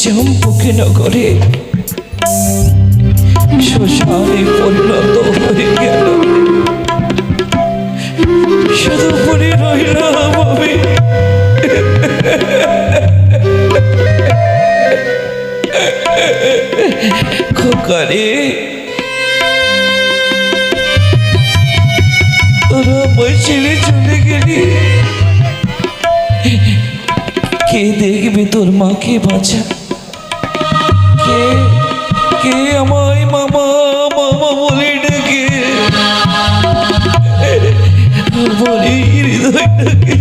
চম্পকে নগরে শ্মশানে পরিণত হয়ে গেল। শুধু পড়ে রইলাম আমি। খোকারে, তোরা আমায় ছেড়ে চলে গেলি, কে দেখবে তোর মাকে বাঁচা? কে কে আমায় মামা মামা বলে ডাকে? বলি হৃদয়টাকে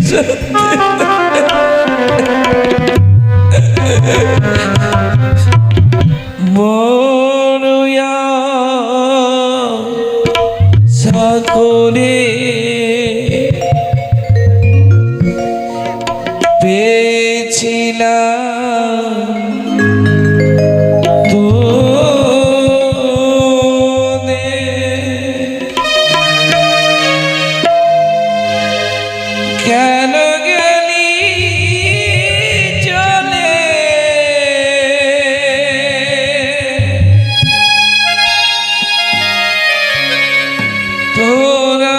বড়য়া সাকরে পেয়েছিলাম কেন গেলি চলে? তোরা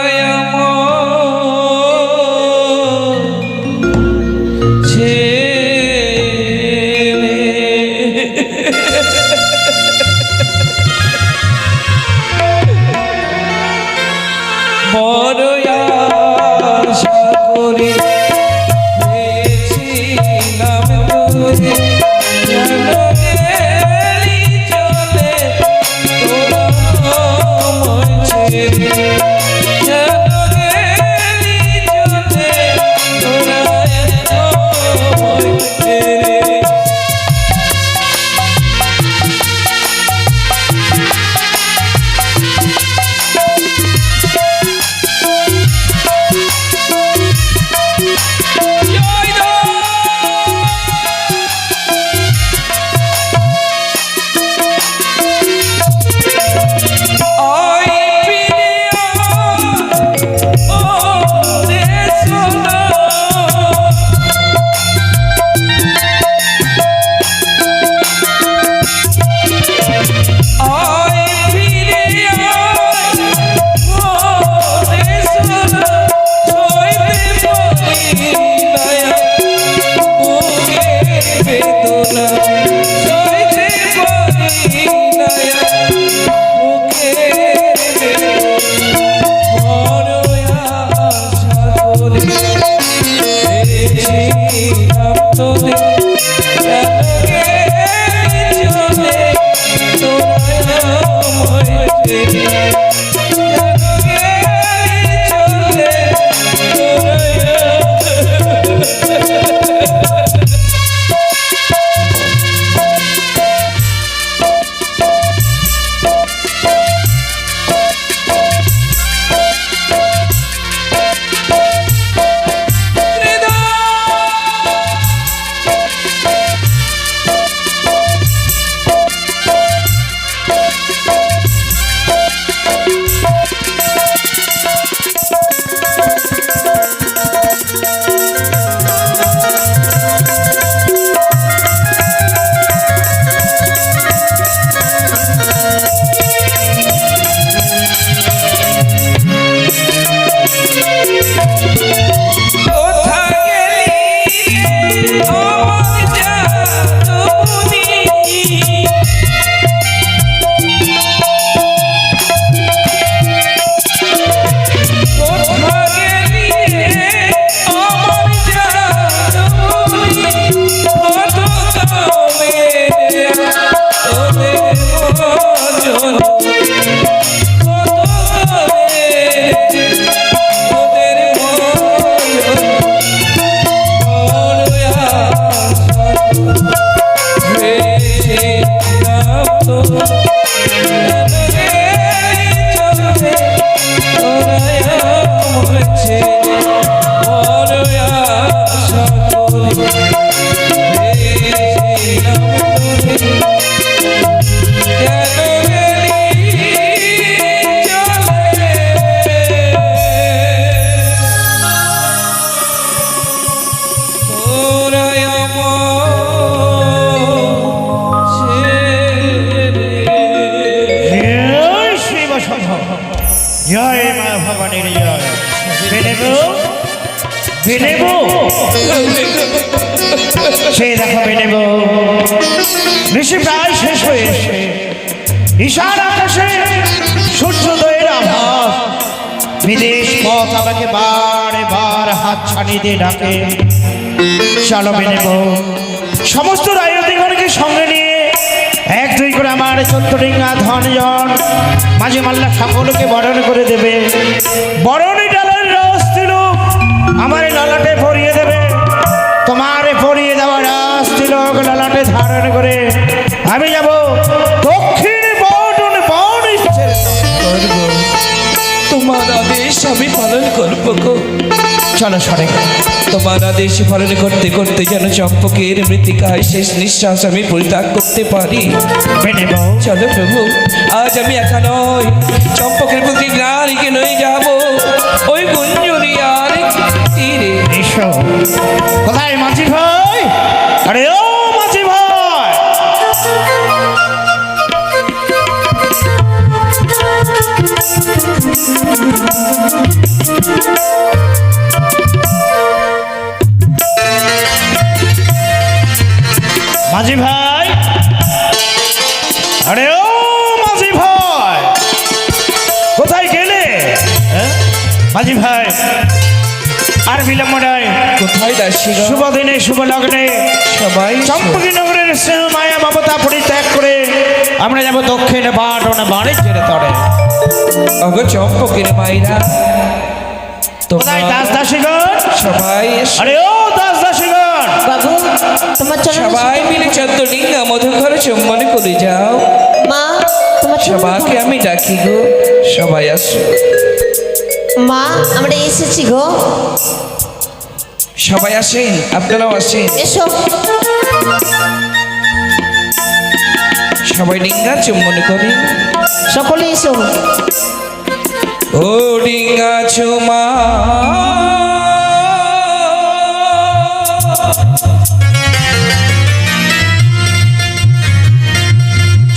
ছেড়ে বড় আশা করে পেয়েছিলাম তোরে, কেন গেলি চলে? তোরা আমায় ছেড়ে কেন গেলি চলে? তোরা আমায় ছেড়ে। সে দেখাবে নেব ঋষি প্রায় শেষ হয়ে এসে ঈশান আকাশে সূর্যোদয়ের আভাস বিদেশ পথ আমাকে বারে বার হাত ছাড়িয়ে দিয়ে ডাকে। চলো নেব সমস্ত রায়দিগণকে সঙ্গে নিয়ে এক দুই করে আমার 14 ডিঙ্গা ধনজন মাঝে মাল্লা সকলকে বরণ করে দেবে। বরণী ডালের রস দিল আমার ললাটে ভরিয়ে দেবে। তোমার পরিয়ে দেওয়া রাস তিলক ললাটে ধারণ করে আমি যাব দক্ষিণ বটন বন। তোমার আদেশ আমি পালন করবো গো। চলো সরে তোমার আদেশ পালন করতে করতে যেন চম্পকের মৃত্তিকায় শেষ নিঃশ্বাস আমি পরিত্যাগ করতে পারি। চলো প্রভু, আজ আমি একা নয়, চম্পকের প্রতি নারীকে নয়ে যাব ওই গুঞ্জরিয়ার তীরে। এসো। কোথায় মাঝি ভাই? আরে ও মাঝি ভাই, মাঝি ভাই, আরে ও মাঝি ভাই, কোথায় গেলে? মাঝি ভাই আর বিলম্ব নয়, কোথায় দাসী? শুভ দিনে শুভ লগ্নে সবাই চম্পকী নগরের স্নেহ মায়া মমতা পরিত্যাগ করে আমরা যাব দক্ষিণ বাটন বাণিজ্যের তরে। অগো চম্পকের মাইরা, কোথায় দাস দাসীগণ? সবাই আরে ও দাস দাসীগণ, বাবু তোমার চরণে সবাই মিলে 14 ডিঙ্গা মধুঘরে চুম্বন করে যাও। মা তোমার চরণে সবাইকে আমি ডাকি গো, সবাই আসো। মা আমরা এসেছি গো। সবাই আসেন, আপনারাও আসেন। এসো। সবাই ডিঙ্গা চুম্বন করি। সকলে এসো। ও ডিঙ্গা চুমা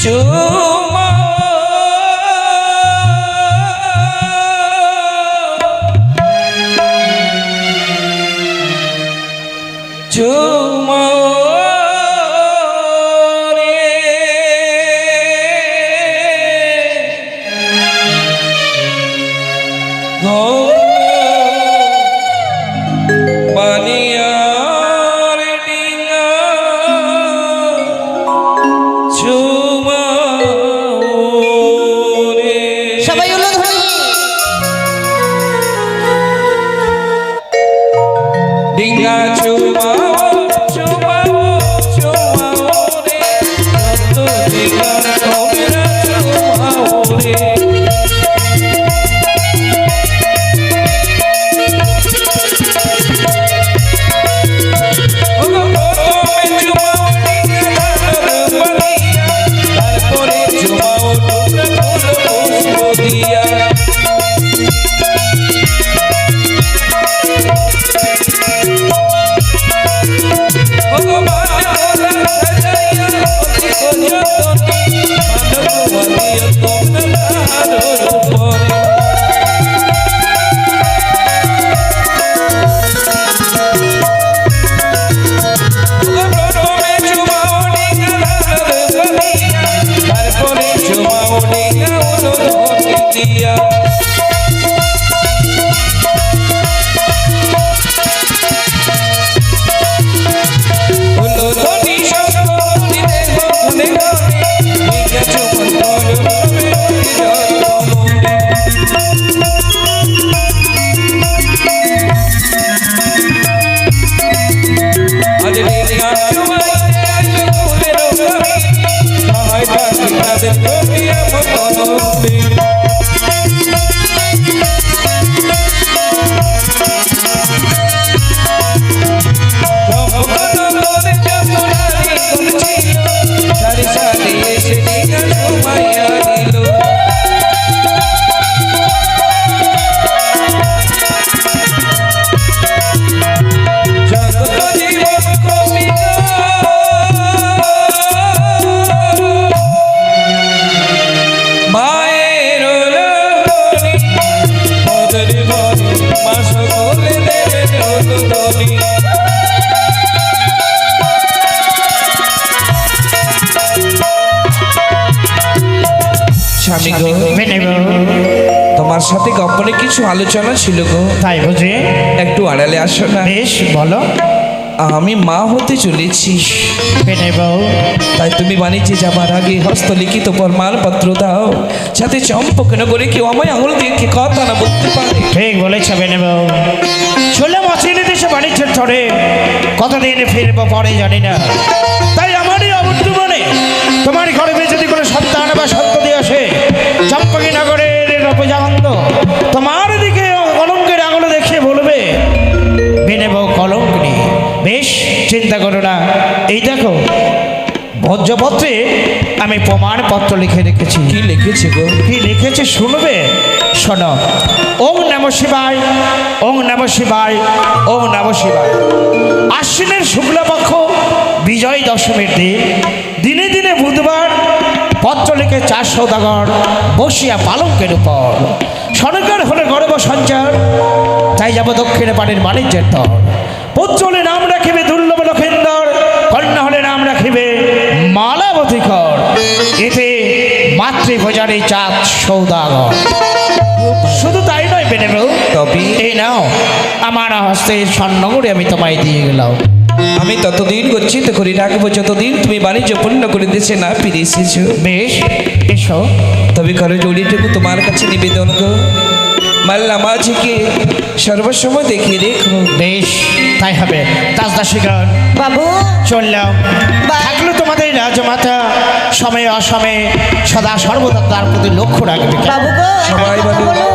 চুমা চুমা বানিয়ার ডিঙ্গা চুমা সবাই হলো ধনী। ডিঙ্গা চুমা চুমা চুমা রে, কত ডিঙ্গা কবিরা চুমা রে। জগত জীবন কবিতা তোমার সাথে গোপনে কিছু আলোচনা ছিল গো। তাই বুঝি? একটু আড়ালে আসো না। বেশ, বলো। আমি মা হতে চলেছি, বেনে বউ, তাই তুমি বাণিজ্যে যাবার আগে হস্তলিখিত প্রমাণপত্র দাও, যাতে চম্পকনগরে কেউ আমায় আঙুল দিয়ে কে কথা না বলতে পারে। ঠিক বলেছ বেনে বউ। চলে অচিনে দেশে বাণিজ্যের চড়ে কতদিন ফিরবো পরে জানি না, তাই আমারই অবর্তমানে তোমার গর্ভে যদি কোনো সন্তান বা সন্ততি আসে, চম্পকী নগরের রূপজানন্দ তোমার দিকে কলঙ্কের আঙুল দেখিয়ে বলবে বেনে বউ কলঙ্কিনী। বেশ, চিন্তা করো না। এই দেখো, ভোজ্যপত্রে আমি প্রমাণপত্র লিখে রেখেছি। কি লিখেছে গো? কি লিখেছে শুনবে? শোনো। ওং নমঃ শিবায়, ওং নমঃ শিবায়, ওং নমঃ শিবায়। আশ্বিনের শুক্লপক্ষ বিজয় দশমীর দিন, দিনে দিনে বুধবার, পত্র লিখে 4 সৌদাগর বসিয়া পালঙ্কের উপর। সরকার হলে গর্ব সঞ্চার, তাই যাব দক্ষিণে পাড়ের বাণিজ্যের তর। পুত্র হলে নাম রাখিবে দুর্লভ লক্ষেন্দর, কন্যা হলে নাম রাখিবে মালাবতীকর। এতে মাতৃভোজারী 4 সৌদাগর। শুধু তাই নয় বেনে বউ, তবে এই নাও আমার হস্তে স্বর্ণগুড়ি আমি তোমায় দিয়ে গেলাম। আমি ততদিন গচ্ছিত করে রাখবো যতদিন তুমি বাণিজ্য পূর্ণ করে দেশে না ফিরে এসেছো। বেশ, এসো। তবে করো জড়িটুকু তোমার কাছে নিবেদন গো, মাল্লা মাঝিকে সর্বসময় দেখিয়ে রেখো। বেশ, তাই হবে। দাসদাসীগণ, বাবু চললাম। বাই। থাকলো তোমাদের রাজমাতা, সময়ে অসময়ে সদা সর্বদা তার প্রতি লক্ষ্য রাখবে। বাবু গো, সবাই একটা কথা বলো। বলো।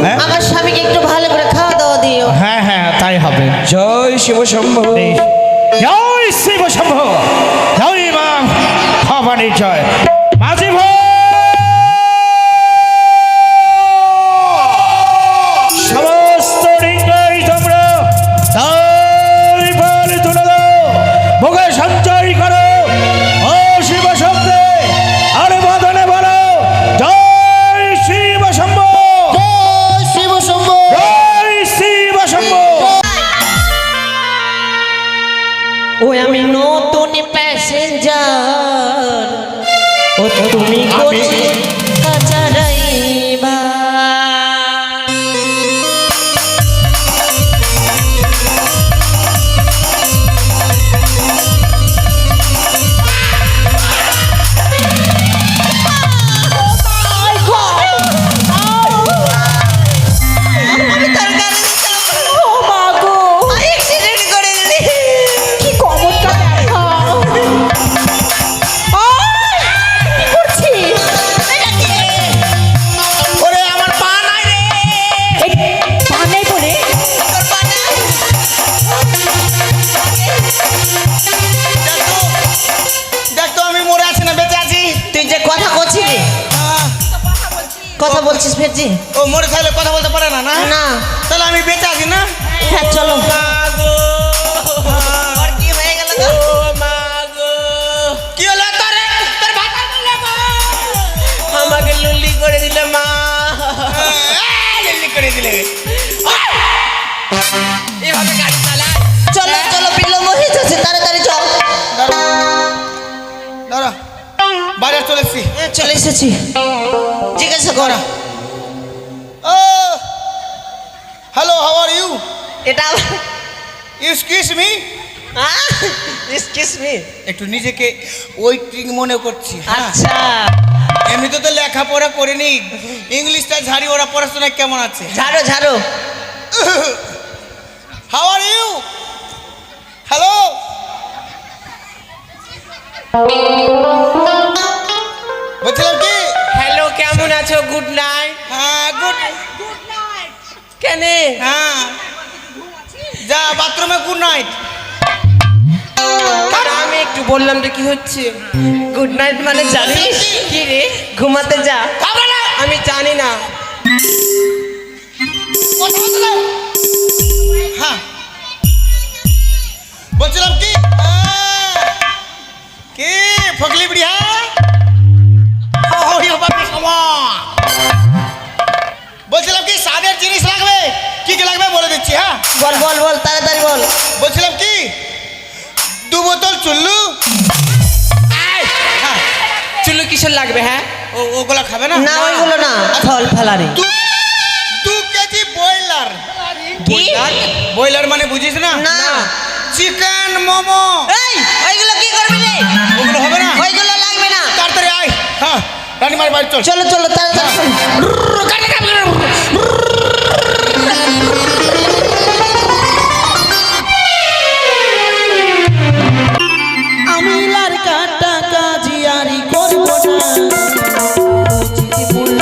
হ্যাঁ? আমার স্বামীকে একটু ভালো করে খাওয়া দাওয়া দিও। হ্যাঁ হ্যাঁ, তাই হবে। জয় শিব শম্ভু। বেশ। জয় শিব শম্ভ, জয় মা ভবানীর জয়। মাঝি ভাই, সমস্ত রিঙ্গাই তোমরা তাই বলে তুলে দাও, মুখে সঞ্চয় করো ও শিব শব্দে, আর বদনে বলো জয় শিব শম্ভ, শিব শম্ভ। জয় শিব শম্ভ। ওই আমি নতুন প্যাসেঞ্জার, ও তুমি আমি- কোচে কাঁচা ড্রাইভার। আমি তার গাড়ি ও মা গো, অ্যাক্সিডেন্ট করে দিলি। কি কমরটা দেখা। কি করছিস? ওরে আমার পা নাই রে। এই পা নেই বলে? তোর পা নাই? দেখ তো আমি মরে আছি না বেঁচে আছি? তুই যে কথা করছিলি, কথা বলছিস ফেরজি? ও মরে থাকলে কথা বলতে পারে না না? না। তাহলে আমি বেঁচে আছি না? হ্যাঁ চলো। আর কি হয়ে গেল তো? কি হলো তোর? তোর ভাতা বললে মা আমাকে লুল্লি করে দিলে মা। লুল্লি করে দিলে এভাবে গাড়ি চালায়? চলো চলো, বিলম্ব হয়ে যাচ্ছে, তাড়াতাড়ি চল। দাঁড়া, বাজার চলেছি। চলে এসেছি, জিজ্ঞাসা কর। ও হ্যালো, হাউ আর ইউ? এটা এক্সকিউজ মি। Excuse me. একটু নিজেকে ওয়েটিং মনে করছি। হ্যাঁ, আচ্ছা, এমনিতে তো লেখাপড়া করিনি, ইংলিশটা ঝাড়ি। ওরা পড়াশোনায় কেমন আছে? ঝাড়ো ঝাড়ো। How are you? হ্যালো, বলছিলাম কি? হ্যালো, কেমন আছো? Good night. হ্যাঁ গুড। কেন? হ্যাঁ, যা বাথরুমে গুড নাইট। আমি একটু বললাম রে, কি হচ্ছে? গুড নাইট মানে জানিস কি রে? ঘুমাতে যা। আমি জানি না। কথা বলতে দাও। হ্যাঁ, বলছিলাম কি? কি ফগলি বুড়িয়া? বলছিলাম কি, স্বাদের জিনিস লাগবে? কি কি লাগবে বলে দিচ্ছি। হ্যাঁ, বল বল বল, তাড়াতাড়ি বল। বলছিলাম কি, 2 বোতল চুল্লু। চুলো কিসের লাগবে? হ্যাঁ, ওগুলা খাবে না? না ওইগুলো না, ফল ফেলারি। বয়লার মানে বুঝিস না? না। চিকেন মোমো। এই ওইগুলো কি করবি রে? ওগুলো হবে না? ওইগুলো লাগবে না। তাড়াতাড়ি আয়। হ্যাঁ, রানীমার বাড়ি চল। চলো চলো তাড়াতাড়ি। আমি লার কাটা কাজিয়ারি করব না উচিত মূল্য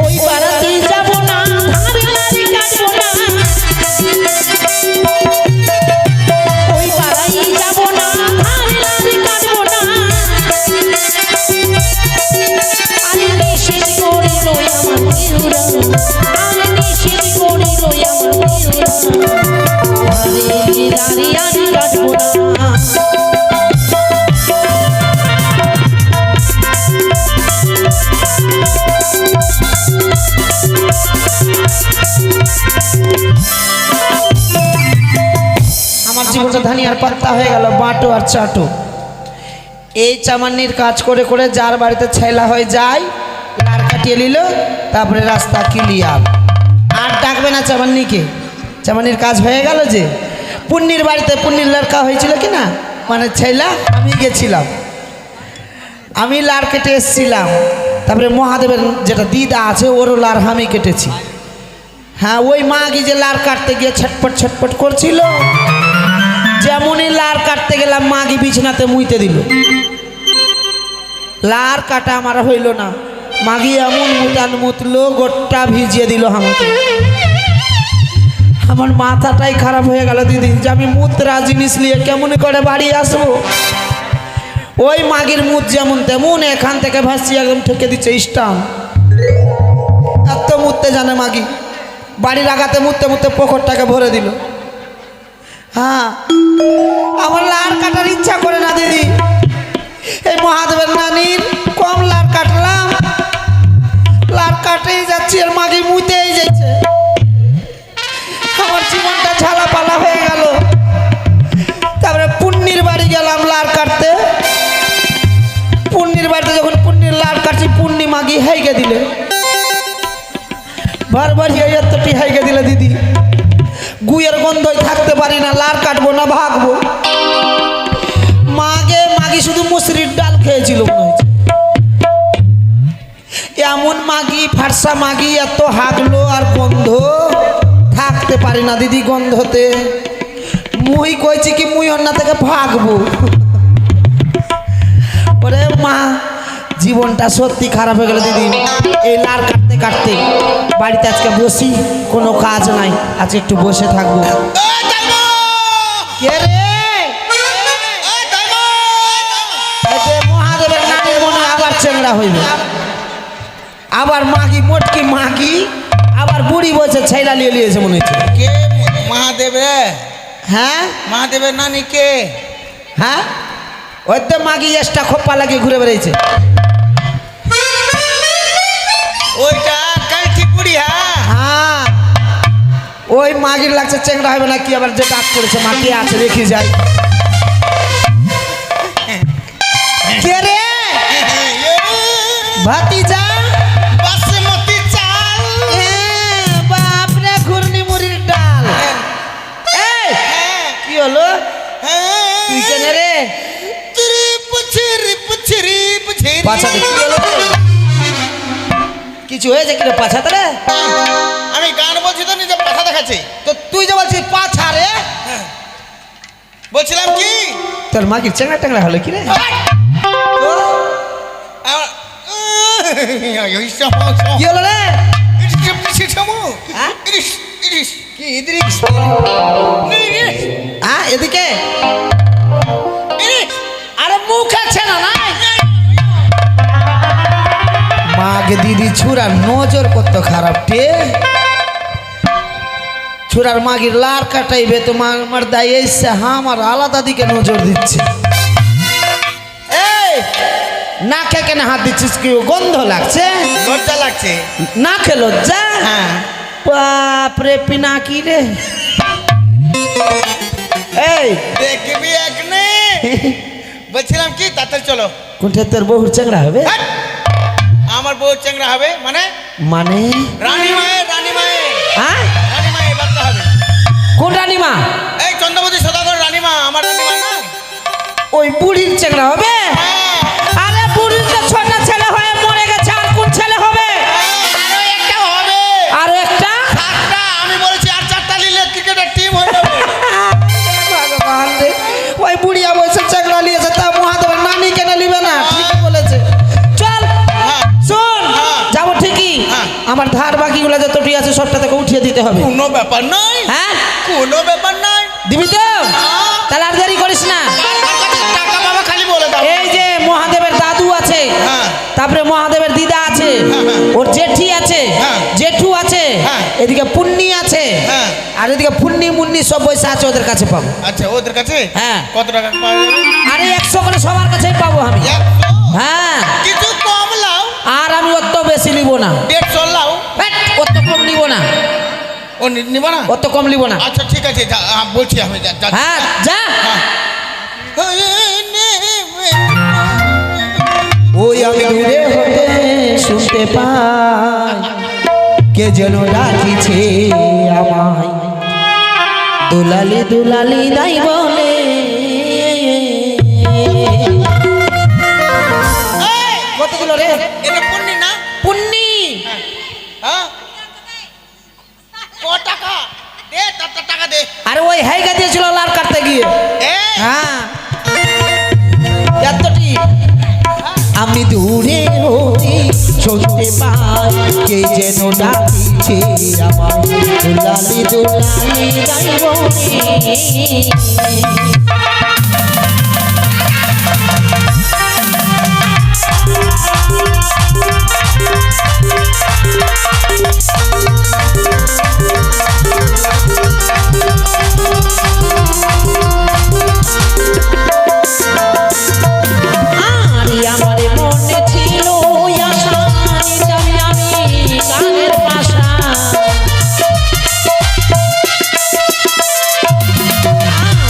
ওই পাড়াতে যাব না ধারে লারি কাটব না ওই পাড়াই যাব না ধারে লারি কাটব না আমি নিষেধ করিল আমার পিউরা আমি নিষেধ করিল আমার পিউরা ধারে লারি আমি কাটব না আমার জীবনটা ধানিয়ার পাত্তা হয়ে গেল বাটো আর চাটো এই চামান্নির কাজ করে করে যার বাড়িতে ছেলা হয়ে যায় লার কাটিয়ে নিল তারপরে রাস্তা ক্লিয়ার আর ডাকবে না চামান্নিকে চামান্নির কাজ হয়ে গেল যে পুণ্যির বাড়িতে পুণ্যির লড়কা হয়েছিল কি না মানে ছেলা আমি গেছিলাম আমি লার কেটে এসেছিলাম তারপরে মহাদেবের যেটা দিদা আছে ওরও লার আমি কেটেছি হ্যাঁ ওই মাগি যে লার কাটতে গিয়ে ছটপট ছটপট করছিল যেমনই লার কাটতে গেলাম মাগি বিছনাতে মুইতে দিল লার কাটা আমার হইল না মাগি এমন মুতান মুতলো গোটটা ভিজিয়ে দিল আমাকে আমার মাথাটাই খারাপ হয়ে গেল দিদি যে আমি মুদ্রা জিনিস নিয়ে কেমন করে বাড়ি আসবো ওই মাগির মুখ যেমন তেমন এখান থেকে ভাসি একদম ঠেকে দিচ্ছে স্টাম্প এত মুততে জানে মাগি বাড়ির আগাতে মুততে মুততে পোখরটাকে ভরে দিল হ্যাঁ আমার লার কাটার ইচ্ছা করে না দিদি এই মহাদেবের নানির কম লার কাটলাম লার কাটেই যাচ্ছি আর মাগি মুতেই যাচ্ছে আমার জীবনটা ঝালাপালা হয়ে গেল তারপরে পুণ্যির বাড়ি গেলাম লার কাটতে পুণ্যির বাড়িতে যখন পুণ্যির লার কাটছি পুণ্যি মাগি হাইকে দিলে বারবার এতটি হাইকে দিলে দিদি গুয়ের গন্ধই থাকতে পারি না লার কাটবো না ভাগবো মাগি শুধু মুসরির ডাল খেয়েছিল মনে হয়েছে এমন মাগি ফারসা মাগি এত হাগলো আর গন্ধ থাকতে পারি না দিদি গন্ধতে মুই কইছি কি মুই অন্য থেকে ভাগবো ওরে মা জীবনটা সত্যি খারাপ হয়ে গেল দিদি এই লার কাটতে কাটতে বাড়িতে আজকে বসি কোনো কাজ নাই আজকে একটু বসে থাকবো কে রে মহাদেবের নানির মনে আবার চেংড়া হইবে আবার মাগি মোটকি মাগি আবার বুড়ি বসে ছেলা নিয়ে নিয়েছে মনে হচ্ছে কে মহাদেব রে? হ্যাঁ মহাদেবের নানি কে? হ্যাঁ ওই তো মাগি এসটা খোপা লাগিয়ে ঘুরে বেড়াইছে ওইটা কালটি পুরি। হ্যাঁ হ্যাঁ ওই মাগির লাগছে চেংড়া হবে না কি আবার যে ডাক করেছে মাকে আছে রেখে যায় কে রে ভাতিজা বাসমতি চাল। বাপ রে ঘুরনি মুড়ির ডাল এই কি হলো তুই কেন রে পাছাতে কি হলো কিছু হয়েছে কিনা পাছাতে রে আমি গান বলছি তো নিজে পাঠা দেখাচ্ছি তো তুই যে বলছিস পাছা রে বলছিলাম কি তোর মাগির চেংড়া টেংড়া হলো কি রে কি হলো রে হ্যাঁ? কি ইদ্রিস হ্যাঁ এদিকে আরে মুখ আছে না নাই মাগে দিদি ছুরার নজর কত খারাপ टे ছুরার মাগির লার কাটাইবে তো মার দাই এসে আমার আলাদা দিকে নজর দিচ্ছে এই নাকে কেন হাত দিচ্ছিস কি গন্ধ লাগছে লজ্জা লাগছে না খেলো যা হ্যাঁ বাপ রে পিনাকি রে এই দেখবি একনে বলছিলাম কি তাড়াতাড়ি চলো। কোনটা তোর বহুর চ্যাংড়া হবে? হাট! আমার বউ চ্যাংড়া হবে মানে মানে রানী মায়ের হ্যাঁ রানী মায়ের বাচ্চা হবে। কোন রানীমা? এই চন্দ্রবতী সদাগর রানীমা, আমার রানীমা না। ওই বুড়ির চ্যাংড়া হবে? হ্যাঁ, আরে বুড়ির তো ছোট ছেলে হয়ে মরে গেছে, আর কোন ছেলে হবে? আরো একটা হবে। আরো একটা? সাতটা, আমি বলেছি আর চারটা নিলে ক্রিকেটের টিম হয়ে যাবে। ভগবান রে, ওই বুড়িয়া বয়সে চ্যাংড়া নিয়েছে, তা মহাদেবের নানি কেন নিবে না? ঠিক বলেছে। চল হ্যাঁ, শোন, হ্যাঁ। যাবো ঠিকই, হ্যাঁ। আমার ধার বাকিগুলো যতটি আছে সবটা থেকে উঠিয়ে দিতে হবে। কোনো ব্যাপার নয়, হ্যাঁ কোনো ব্যাপার নয়। দিবি তো? তাহলে আর দেরি করিস না। টাকা বাবা খালি বলে দাও। এই যে মহাদেবের দাদু আছে, হ্যাঁ। তারপরে মহাদেবের দিদা আছে, ওর জেঠি আছে, হ্যাঁ। জেঠু আছে, হ্যাঁ। এদিকে পুন্নি আছে, হ্যাঁ। আর এদিকে পুন্নি মুন্নি সব পয়সা আছে, ওদের কাছে পাবো। আচ্ছা, ওদের কাছে হ্যাঁ। কত টাকা পাওয়া যাবে? আরে 100 করে সবার কাছেই পাবো আমি। 100? হ্যাঁ, কিছু কম লাও। আর আমি অত বেশি নিব না। 150 লাও। হেৎ, অত কম নিব না, ও নিব না? অত কম নিব না। আচ্ছা ঠিক আছে, বলছি আমি হ্যাঁ যা। ওই আমি দূরে হতে শুনতে পাই, কে যেন ডাকিছে আমায়, দুলালি দুলালি দাই বলে। কত দিল রে? এটা পুণ্যি না? পুন্নি। হ্যাঁ, ক টাকা দে, টাকা দে। আরে ওই হাইগা দিয়েছিল লাল কাটতে গিয়ে। এই, হ্যাঁ, এতটি আমি দূরে হতে শুনতে পাই, কে যেন ডাকিছে আমায়, দুলালি দুলালি দাই বলে। আরে আমার মনে ছিল আশা, নিতাম আমি গানের পাশা।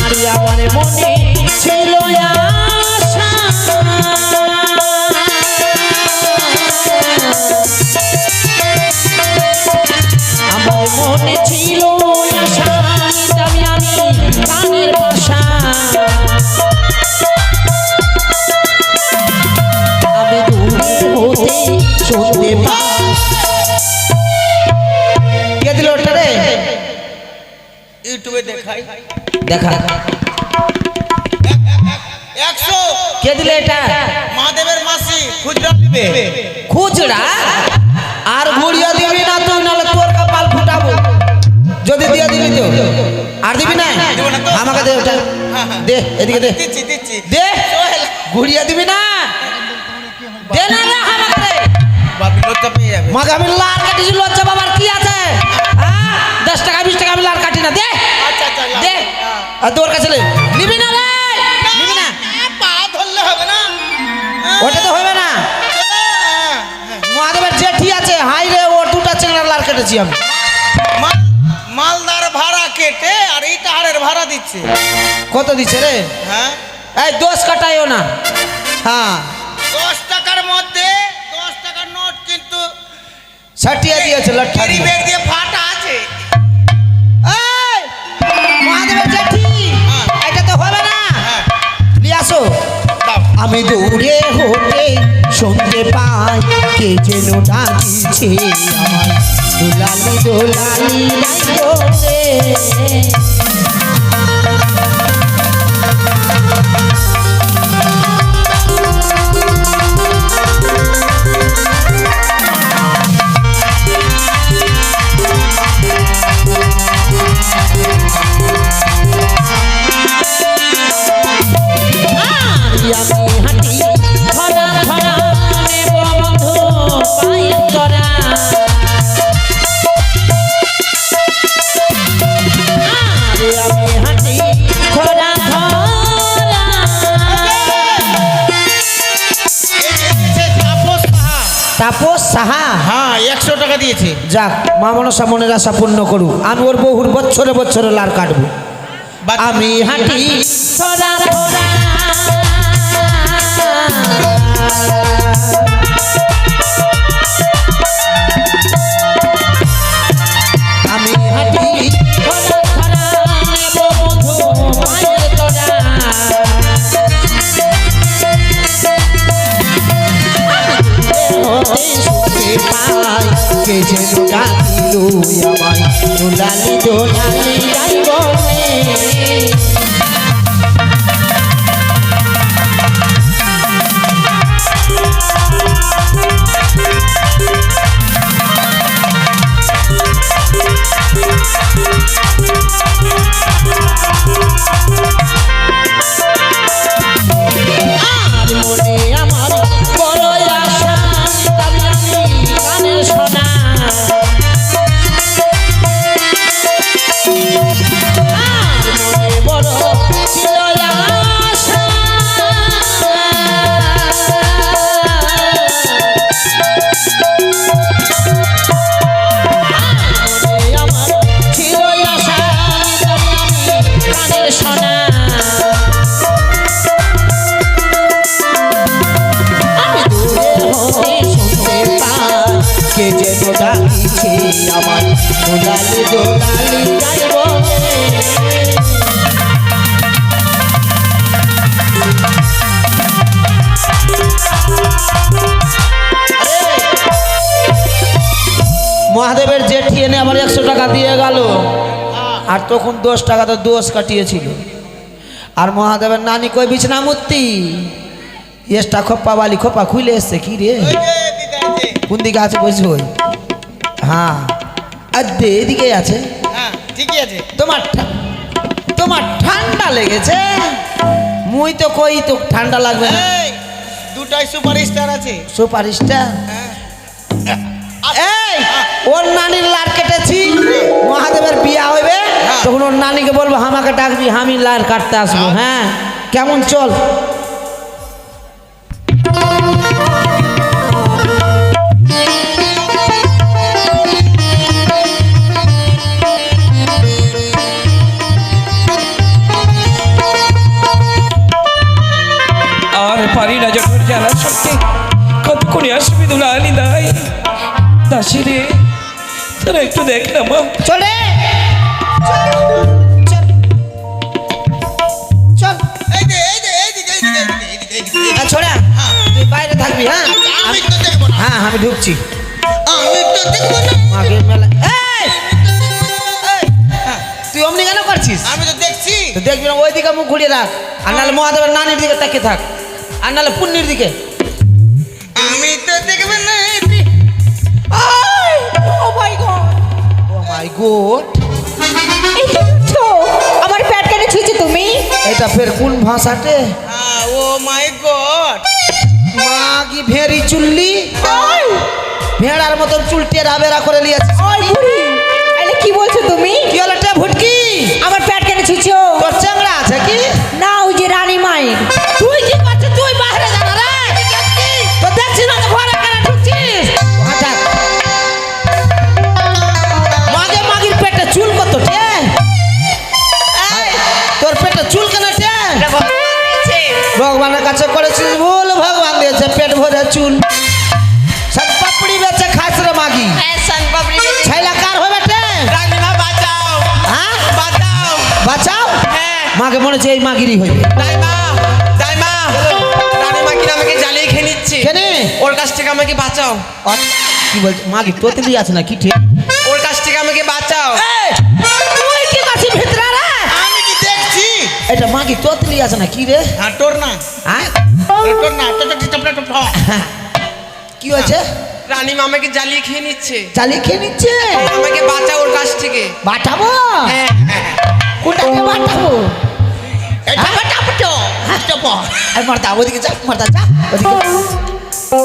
আরে আমার মনে ছিল আশা, আমার মনে ছিল আশা, নিতাম আমি গানের পাশা। আমি দূরে হতে শুনতে পাই। কে দিল ওটা রে? ইউটিউবে দেখাই। দেখা 100 কে দিল এটা? মহাদেবের মাসি খুচরা দিবে। খুচরা? আর ঘুরিয়ে দিবি না তুই, নাহলে তোর কপাল ফুটাবো। যদি দিয়ে দিবি তো আর দিবি না? দেবো না তো। আমাকে দে ওটা, দে এদিকে দে, দিচ্ছি। দে ঘুরিয়ে দিবি না, দে না রে আমাকে দে। বাপি লজ্জা পেয়ে যাবে। মাকে আমি লাল কাটিছি, লজ্জা বাবার কি আছে? 10 টাকা 20 টাকা আমি লাল কাটি না, দে আচ্ছা, দে। আর তোর কাছে লে, নিবি না রে, নিবি না, পা ধরলে হবে না। ওটা তো হবে না। মহাদেবের জেঠি আছে, হাই রে, ওর দুটা চেংড়া লাল কেটেছি আমি। মালদার ভাড়া কেটে আর ইটাহারের ভাড়া দিচ্ছে। কত দিচ্ছে রে? হ্যাঁ, এই 10 কাটাইও না। হ্যাঁ 10 টাকার মধ্যে 10 টাকার নোট কিন্তু ছাটিয়ে দিয়েছে লট্টা ক্যারি দিয়ে। ব্যাগ দিয়ে ফাটা আছে। এই মহাদেবের জেঠি, এটা তো হবে না। হ্যাঁ, নিয়ে আসো। দাও। আমি দূরে হতে শুনতে পাই, কে যেন ডাকিছে আমায়, দুলালি দুলালি দাই বলে। আমি হাঁটি ধরা ধরা নেব বন্ধু পায়ের তরা। আরে আমি হাঁটি ধরা ধরা। তাপস সাহা। হ্যাঁ, 100 টাকা দিয়েছে। যাক, মা মনসা মনের আশা পূর্ণ করুক। আমি ওর বহুর বছরে বছরে লার কাটবো। আমি হাঁটি থরা থরা আমি হাঁটি থরা থরা নেব মধু মায়ের তোরা শুনতে পাই কে যেন ডাকিল আমায় দোলালি দোলালি গাইব আর মনে আমার বড় আশা তবে আমি গানের শোনা আর মনে বড় ছিল আশা মনে আমার ছিল আশা তবে আমি গানের শোনা শুনতে পাই কে যেন ডাকিছে আমার দোলালি দোলালি গাইব মহাদেবের জেঠি এনে আমার 100 টাকা দিয়ে গেল আর তখন 10 টাকা তো দোষ কাটিয়েছিল আর মহাদেবের নানি কই বিছনা মূর্তি এসটা খোপা বালি খোপা খুলে এসছে কি রে কোন দিকে আছে বসে ওই হ্যাঁ আদে এদিকে আছে হ্যাঁ ঠিকই আছে। তোমার ঠান্ডা লেগেছে মুই তো কই তো ঠান্ডা লাগবে না এই দুটাই সুপারস্টার আছে। সুপারস্টার এই ওর নানির লার কেটেছি মহাদেবের বিয়া হইবে তখন ওর নানিকে বলবো আমাকে ডাকবি আমি লার কাটতে আসবো হ্যাঁ কেমন চল আর পারি না যখন জানা সত্যি কতক্ষণে আসবি দুলালি দাই দাসি রে তোরা একটু দেখ না মা চলে চল এই যে এইদিকে ছোড়া তুই বাইরে থাকবি হ্যাঁ আমি তো দেখবো না, হ্যাঁ আমি ঢুকছি আমি তো দেখবো না। মাকে মেলা এই! এই! তুই অমনি কেন করছিস আমি তো দেখছি। তো দেখবি না ওইদিকে মুখ ঘুরিয়ে রাখ আর নাহলে মহাদেবের নানির দিকে তাকিয়ে থাক আর নাহলে পুণ্যির দিকে আমি তো দেখবো না। ও মাই গড ও মাই গড এই কি করছো? আমার পেট কেন ছুঁয়েছো তুমি? এটা ফের কোন ভাষাতে ও মাই গড, মা কি ভেরি চুল্লি ভেড়ার মতন চুল টেরা বেড়া করে নিয়েছিস ওই বুড়ি আরে কি বলছো তুমি? কি হলো টা ভুটকি আমার পেট কেন ছুঁয়েছো? তোর চাংড়া আছে কি না ওই যে রানী মায়ের। তুই কি করছিস তুই বাইরে জানা রে তো দেখছিস না তো ঘরে কেন ঢুকছিস আচ্ছা মাগে মাগির পেটে চুল কত টে তোর পেটে চুল কেন টে ভগবানের কাছে করেছিস ভুল ভগবান দিয়েছে পেট ভরে চুল সব পাপড়ি বেচে খাস রে মাগি ছাইলা কার হবে টে রানীমা বাঁচাও, হ্যাঁ বাঁচাও। বাঁচাও হ্যাঁ মাকে মনে হচ্ছে এই মাগিরই হইবে দাইমা, দাইমা, রানীমা কিনা আমাকে জ্বালিয়ে খেয়ে নিচ্ছে। কেনে ওর কাছ থেকে আমাকে বাঁচাও, কি বলছে মাগি তোতলি আছে না কি ঠিক ওর কাছ থেকে আমাকে বাঁচাও। তুই কি করছিস ভিতরে রে আমি কি দেখছি? এটা মাগি তোতলি আছে না কি রে হ্যাঁ তোর না, হ্যাঁ তোর না, তোর কি হয়েছে রানীমা আমাকে জ্বালিয়ে খেয়ে নিচ্ছে। চালিয়ে খেয়ে নিচ্ছে আমাকে বাঁচাও ওর কাছ থেকে। বাটাবো হ্যাঁ কোনটাকে বাটাবো এটা বাঁচাবো তো, বাঁচাবো। আর মারতা ওদিকে যা মারতা যা ওদিকে ও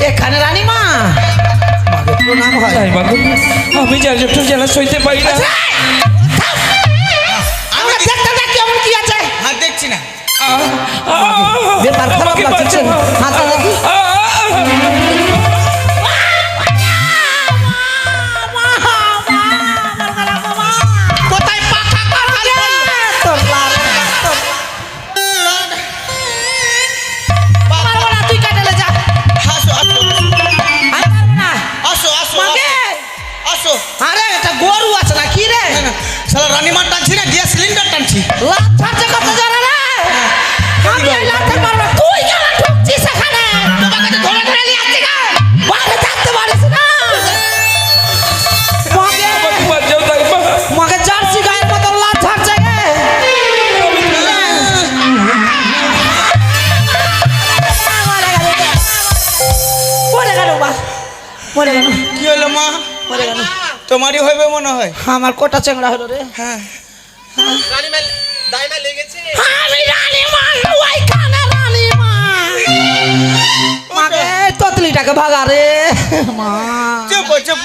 এখানে রানীমা মাকে প্রণাম হয় তাই মা গো, আমি যার যখন জ্বালা সইতে পারি না আমরা দেখতে দেখ কেমন কি আছে হ্যাঁ দেখছি না। ব্যাপার খারাপ আমাকে লাগছে বাঁচাও। হাতটা দেখি কোথায় পাখা কাটাল বললো? শালা রানীমার টানছি না গ্যাস সিলিন্ডার টানছি। লাত ছাড়ছে কত জোরে রে আমি এই লাতে মারবো তুই কেন ঢুকছিস এখানে তোমাকে তো ধরে ধরে নিয়ে আসছি গা বাইরে থাকতে পারিস না মাকে জার্সি গায়ের মতো লাত ছাড়ছে গে মরে গেল মা মরে গেল কি হলো মা? মরে গেল তোমারই হইবে মনে হয়। আমার কোটা চেংড়া হলো রে হ্যাঁ রানীমা দাইমা লেগেছে। আমি রানী মা ওই খানা রানী মা মাকে ততলিটাকে ভাগা রে মা চুপ চুপ।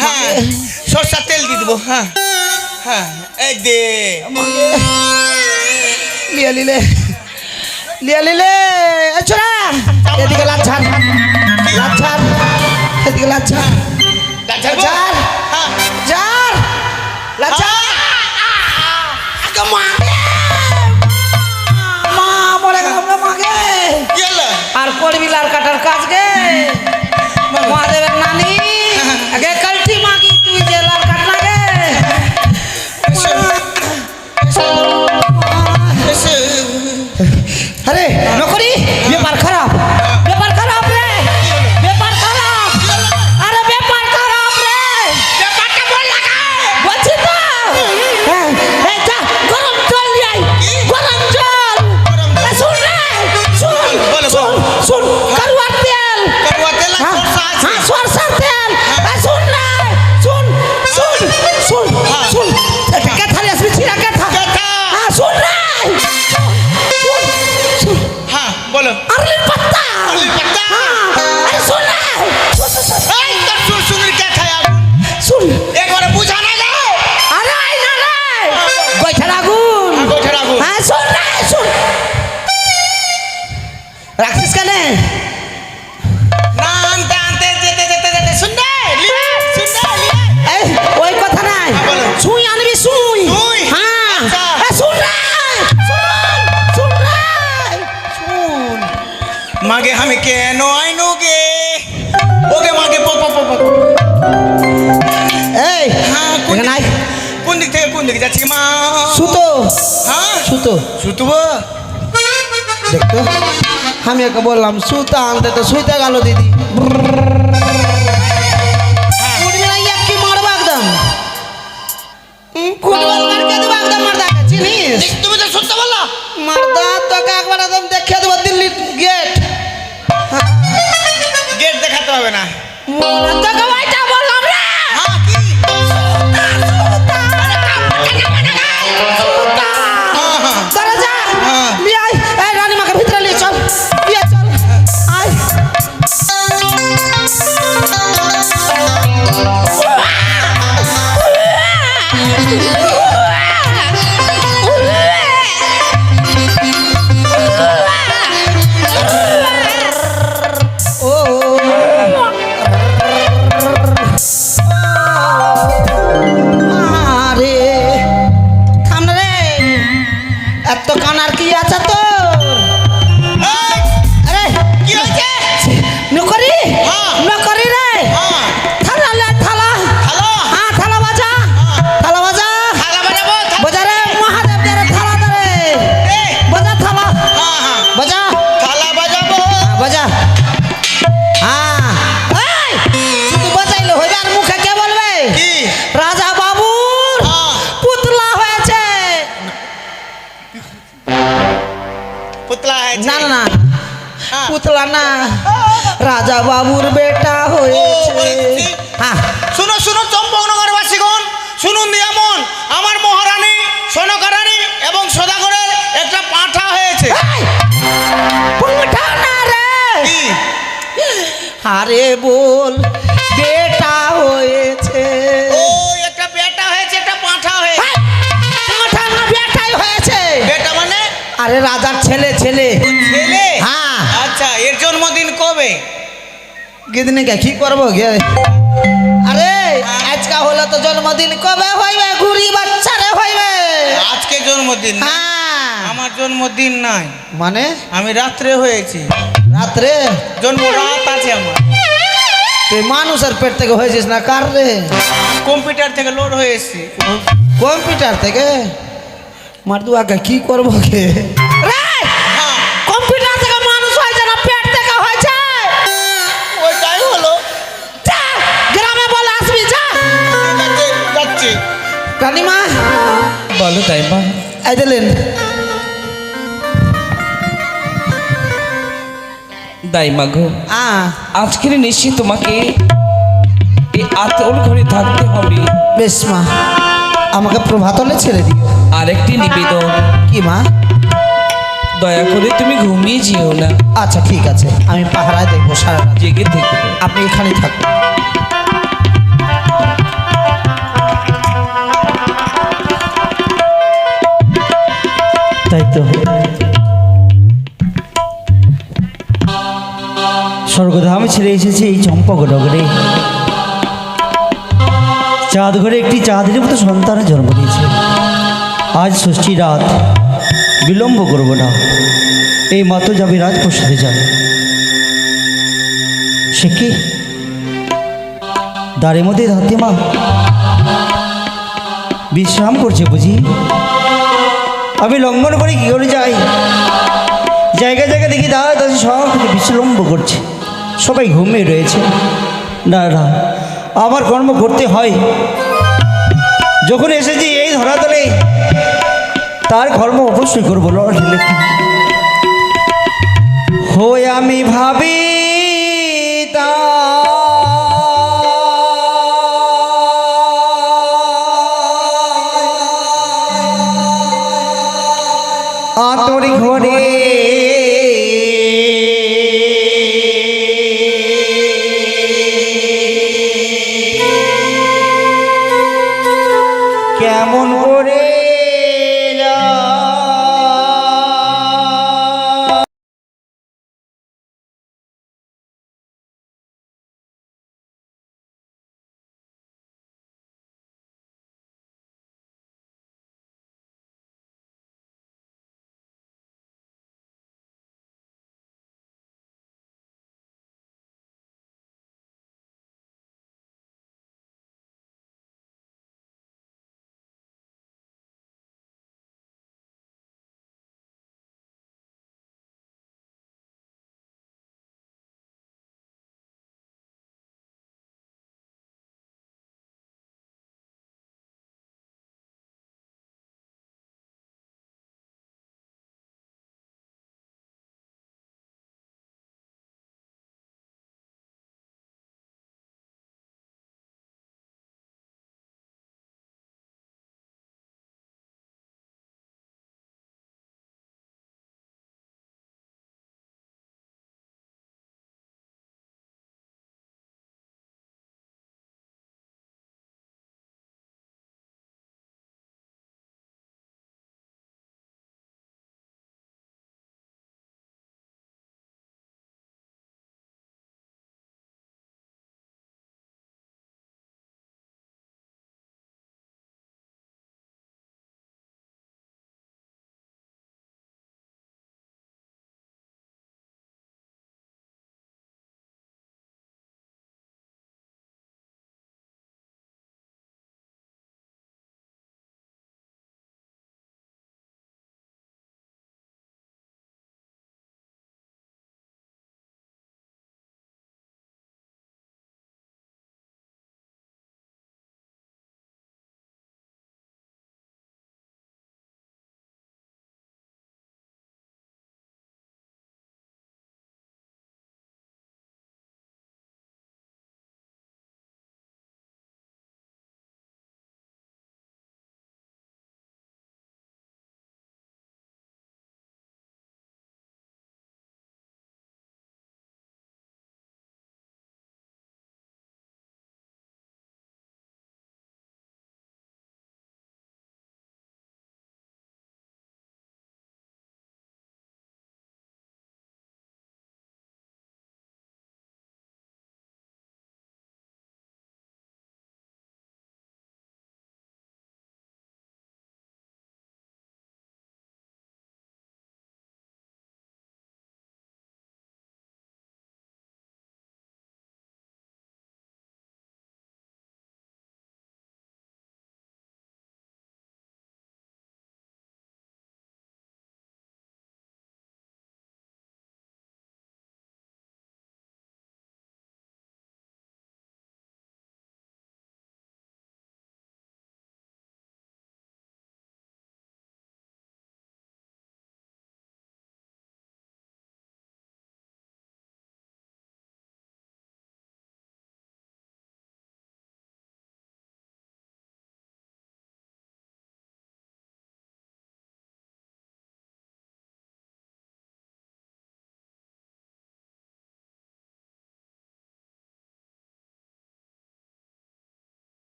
হ্যাঁ সরষার তেল দিয়ে দেবো। হ্যাঁ হ্যাঁ এই দে। লিয়া লিলে লিয়া লিলে ছোড়া এদিকে লাচ্ছার লাচ্ছার এদিকে লাচ্ছার লাচ্ছার হ্যাঁ যার লাচ্ছার মা মরে গেল মাকে কি হলো? আর করবি লাল কাটার কাজ গে মহাদেবের নানি আগে কলটি মাগি তুই যে লাল কাট লাগে আরে নকরি ব্যাপার খারাপ রে ব্যাপার খারাপ আরে ব্যাপার খারাপ রে ব্যাপারটা বল লাগা বলছি তো হ্যাঁ এই যা গরম জল নিয়ে আই গরম জল শুন রে শুন বলো, শুন শুন কারুয়ার তেল করুয়া তেল আর সরষা আছে। হ্যাঁ সরষার তেল শুন রে শুন শুন শুন শুন এটা কথা রে আসবি ছিড়া কথা কথা। হ্যাঁ শুন রে শুন শুন হ্যাঁ বলো। अरली पत्ता अरली पत्ता। अरे सुन ना এই তোর সুর সুন্দর কে খায় আগুন? सुन একবারে বুঝা না গো। अरे आई ना रे बैठा आगुन হ্যাঁ, বৈঠা আগুন। हाँ सुन ना सुन राक्षस का ने না আনতে আনতে যেতে যেতে যেতে শুনবে লিয়ে শুনবে লিয়ে। ए ওই কথা নাই বলো। সুই আনবি সুই সুই? হ্যাঁ আচ্ছা। এ শুন রে শুন রে শুন মাগে আমি কেন আইনু গে ওকে মাগে পপ পপ পপ। এই হ্যাঁ কোন এখানে আয় কোন দিক থেকে কোন দিকে যাচ্ছি মা? সুতো হ্যাঁ সুতো সুতব। দেখতো আমি ওকে বললাম সুতা আনতে তো সুইতে গেল দিদি উঠবি না কি মারবো একদম ফুটবল মারকে দেবো একদম মারদা চিনিস তুমি তো সুততে বললা। মারদা তোকে একবার একদম দেখে দেবো দিল্লি গেট গেট দেখাতে হবে না। তোকে ওইটা বললাম রে হ্যাঁ কি? হ্যাঁ হ্যাঁ তোরা যা হ্যাঁ। নিয়ে আয় এই রানীমাকে ভিতরে নিয়ে চল নিয়ে চল আয় ও আরে থাম না রে এত কানার কি আছে তোর এই, আরে কি হয়েছে? নকরি হ্যাঁ। নকরি রে হ্যাঁ থালা লে থালা হ্যালো হ্যাঁ থালা বাজা থালা বাজা থালা বাজাবো। বাজা রে মহাদেব রে থালা দে রে এই, বাজা থালা হ্যাঁ হ্যাঁ বাজা থালা বাজাবো। বাজা হ্যাঁ এই শুধু বাজাইলে হইবে আর মুখে কে বলবে কি? রাজা বাবুর হ্যাঁ। পুতলা হয়েছে পুতলা হয়েছে। না না না হ্যাঁ। পুতলা না রাজা বাবুর বেটা হয়েছে বলেছি। হ্যাঁ শুনো শুনো চম্পকনগরবাসীগণ শুনুন দিয়ামন আমার মহারানী সনকারানী এবং সদাগরের একটা পাঁঠা হয়েছে। এই, পুঁঠা না রে কি? আরে বল বেটা হয়েছে ও একটা বেটা হয়েছে একটা পাঁঠা হয়েছে। এই, পুঁঠা না বেটাই হয়েছে বেটা মানে আরে রাজার ছেলে ছেলে ছেলে? হ্যাঁ। আচ্ছা এর জন্মদিন কবে? গিদনে কে কি করবো গে আরে আজকা হলো তো জন্মদিন কবে হইবে ঘুরি বাচ্চারে হইবে আজকে জন্মদিন না? হ্যাঁ আমার জন্মদিন নাই, মানে আমি রাত্রে হয়েছি। রাত্রে জন্ম রাত আছে আমার। তুই মানুষের পেট থেকে হয়েছিস না কার রে কম্পিউটার থেকে লোড হয়ে এসছি। কম্পিউটার থেকে মারদু আগে কি করবো কে কম্পিউটার থেকে মানুষ হয় না পেট থেকে হয় যায় ওইটাই হলো। যা গ্রামে বল আসবি যা ঠিক আছে, যাচ্ছি। রানীমা বলো তাই মা। এই দিলেন দাইমা গো, আজকের নিশ্চয়ই তোমাকে এই আতর ঘরে থাকতে হবে। বেশ মা, আমাকে প্রভাতলে ছেড়ে দিও। আরেকটি নিবেদন, কি মা? দয়া করে তুমি ঘুমিয়ে যেও না, আচ্ছা ঠিক আছে, আমি পাহারায় দেখবো সারা রাত। জেগে থেকো। আপনি এখানেই থাকুন। তাই তো স্বর্গধাম ছেড়ে এসেছে এই চম্পকনগরে। চাঁদ ঘরে একটি চাঁদের মতো সন্তানের জন্ম দিয়েছে। আজ ষষ্ঠী রাত, বিলম্ব করব না, এই মাত্র যাবে রাজপ্রসাদে যাবে। সে কি দ্বারের মধ্যে ধাত্রীমা বিশ্রাম করছে বুঝি? আমি লঙ্ঘন করে কী করে যাই? জায়গায় জায়গায় দেখি দাদা দাদি সব বিশ্লম্ব করছে, সবাই ঘুমিয়ে রয়েছে। না না, আমার কর্ম করতে হয়। যখন এসেছি এই ধরাতলে, তার কর্ম অবশ্যই করবো। হয়ে আমি ভাবি তা আতরি ঘরে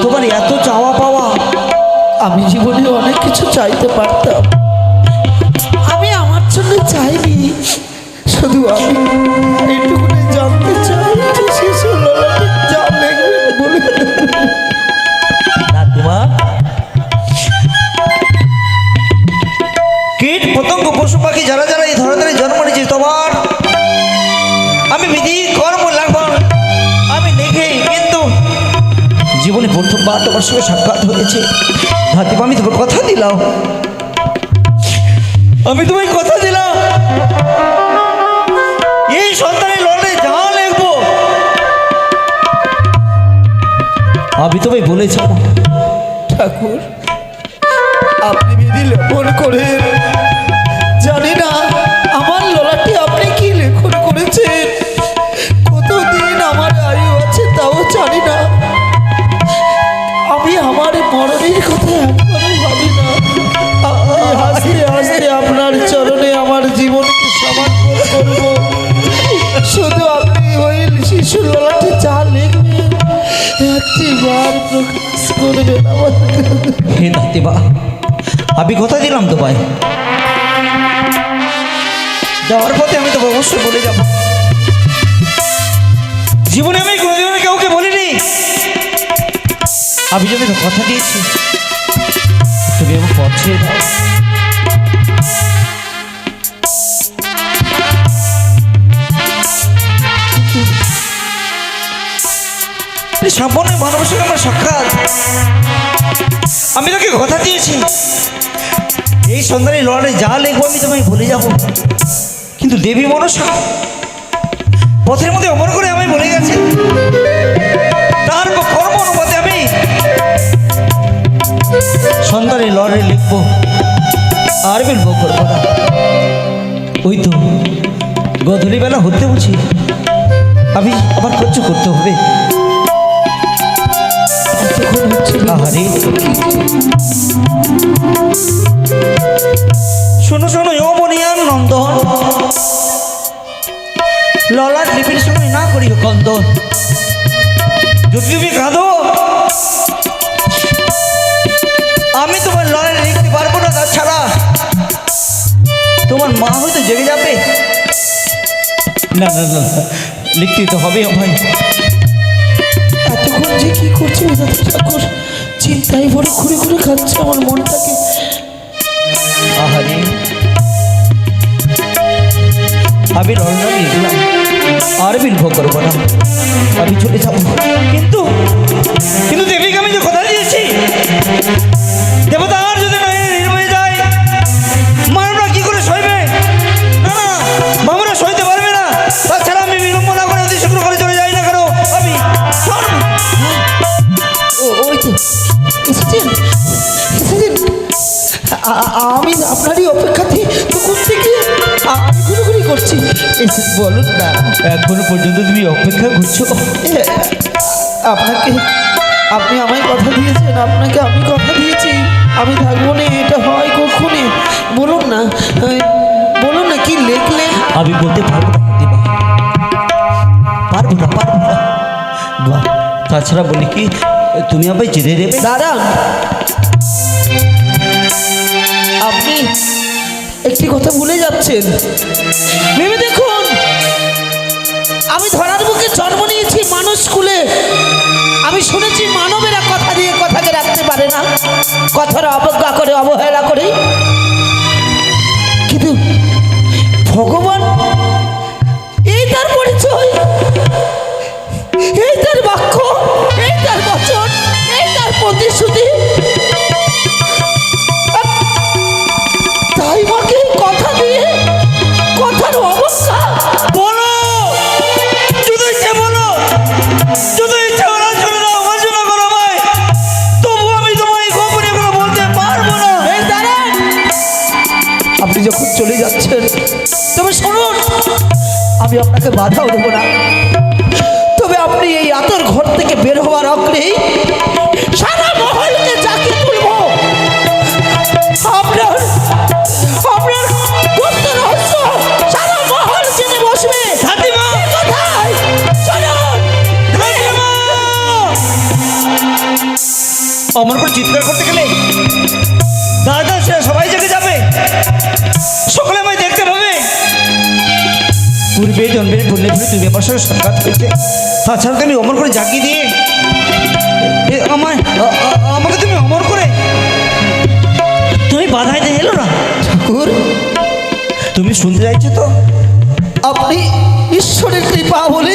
তোমার এত চাওয়া পাওয়া? আমি জীবনে অনেক কিছু চাইতে পারতাম, আমি আমার জন্য চাইনি, শুধু আমি এইটুকুনি জানতে চাই যে শিশু ললাটে যা লিখবেন বলে দাদিমা, কীট পতঙ্গ পশু পাখি যারা যারা এই ধরাধারে জন্ম নিয়েছে তোমার আমি বিধি কর্ম লাগবান আমি লিখে, কিন্তু জীবনে প্রথমবার তোমার সঙ্গে সাক্ষাৎ হয়েছে। দাদিমা, আমি তোমার কথা দিলাম, আমি তোমায় কথা দিলাম এই সন্তানের লড়াই যা লিখবো আমি তোমায় বলেছি। ঠাকুর, আপনি বিধি লেখন করে জানি না আমার ললাটে আপনি কি লেখন করেছেন, কতদিন আমার আয়ু আছে তাও জানি না, আমি আমার মরণের কথা একবারও ভাবি না। হাসতে হাসতে আপনার চরণে আমার জীবনকে সমর্পণ করব, শুধু আপনি ওই শিশু ললাটে যা লিখবেন একটিবার প্রকাশ করবেন আমার। হে দাদিমা, আমি কথা দিলাম তোমায়, যাওয়ার পথে আমি তো অবশ্যই বলে যাব। জীবনে আমি কোনোদিন কাউকে বলিনি, আমি যদি কথা দিয়েছি তুমি আমার পথ ছেড়ে দাও। সামনে মানবের সঙ্গে আমার সাক্ষাৎ, আমি তোকে কথা দিয়েছি এই সন্ধানে লড়াই যা লিখবো আমি তোমায় বলে যাব, কিন্তু দেবী মনসা পথের মধ্যে অমর করে আমি বলে গেছে, তার কর্ম অনুপাতে আমি সন্ধানে লড়াই লিখবো আর বিলম্ব করবো না। ওই তো গধূলি বেলা হতে বুঝি আমি আবার সহ্য করতে হবে। আহারে শোনো শোনো ও মনিয়ান নন্দন, ললাট লিপির সময় না করিও কন্দন, যদি তুমি কাঁদো আমি তোমার লড়াই লিখতে পারবো না, তাছাড়া তোমার মা হয়তো জেগে যাবে। না না না, লিখতে তো হবে ভাই। এতক্ষণ যে কি করছে ঠাকুর, চিন্তায় বড় ঘুরে ঘুরে খাচ্ছে আমার মনটাকে। আহারে আমি রওনা নিলাম, আর বিলম্ব করবো না, আমি চলে যাব, কিন্তু কিন্তু দেবীকে আমি যে কথা দিয়েছি দেবতা আর যদি নির্ময়ে যায় মানবরা কি করে সইবে? না না, মামরা সইতে পারবে না, তাছাড়া আমি বিলম্ব না করে অতি শীঘ্র করে চলে যাই না কেন আমি। ওই তো এসেছেন এসেছেন, আমি আপনারই অপেক্ষাতে তখন থেকে আমি ঘুরঘুরি করছি, এসে বলুন না। এখনো পর্যন্ত তুমি অপেক্ষা করছো? আপনাকে আপনি আমায় কথা দিয়েছেন, আপনাকে আমি কথা দিয়েছি আমি থাকবো না, এটা হয় কখনই? বলুন না, বলুন না কি লিখলে। আমি বলতে পারবো না দিবা, পারবো না পারবো না। তাছাড়া বলি কি তুমি আমায় জেনে দেবে? দাঁড়ান, আপনি একটি কথা ভুলে যাচ্ছেন, ভেবে দেখুন আমি ধরার বুকে জন্ম নিয়েছি মানুষ কুলে, আমি শুনেছি মানবেরা কথা দিয়ে কথাকে রাখতে পারে না, কথার অবজ্ঞা করে অবহেলা করে, কিন্তু ভগবান এই তার পরিচয়, এই তার বাক্য, এই তার বচন, এই তার প্রতিশ্রুতি, তাই মাকে কথা দিয়ে কথার অবস্থা বলো, যদি ইচ্ছে বলো, যদি ইচ্ছে বলো চলে দাও, বঞ্চনা করো ভাই, তবু আমি তোমায় গোপনে করে বলতে পারবো না। এই দাঁড়ান, আপনি যখন চলে যাচ্ছেন তবে শুনুন, আমি আপনাকে বাধাও দেবো না, তবে আপনি এই আতর ঘর থেকে বের হওয়ার অগ্রেই সারা মহলকে জাগিয়ে তুলবো, আপনার আপনার গুপ্ত রহস্য সারা মহল জেনে বসবে। দাদিমা! কোথায়? চলুন। দাদিমা! চিৎকার করতে গেলে দাদা সে সবাই জেগে যাবে, সকলে আমায় দেখতে পাবে। পূর্বে জন্মের পুণ্যে ফিরে তুই ব্যাপার সঙ্গে সংঘাত হয়েছে, তাছাড়া তুমি অমর করে জাগিয়ে দিয়ে আমাকে তুমি অমর করে তুমি বাধাই দিয়ে এলো না। ঠাকুর, তুমি শুনতে চাইছো তো? আপনি ঈশ্বরের কৃপা বলে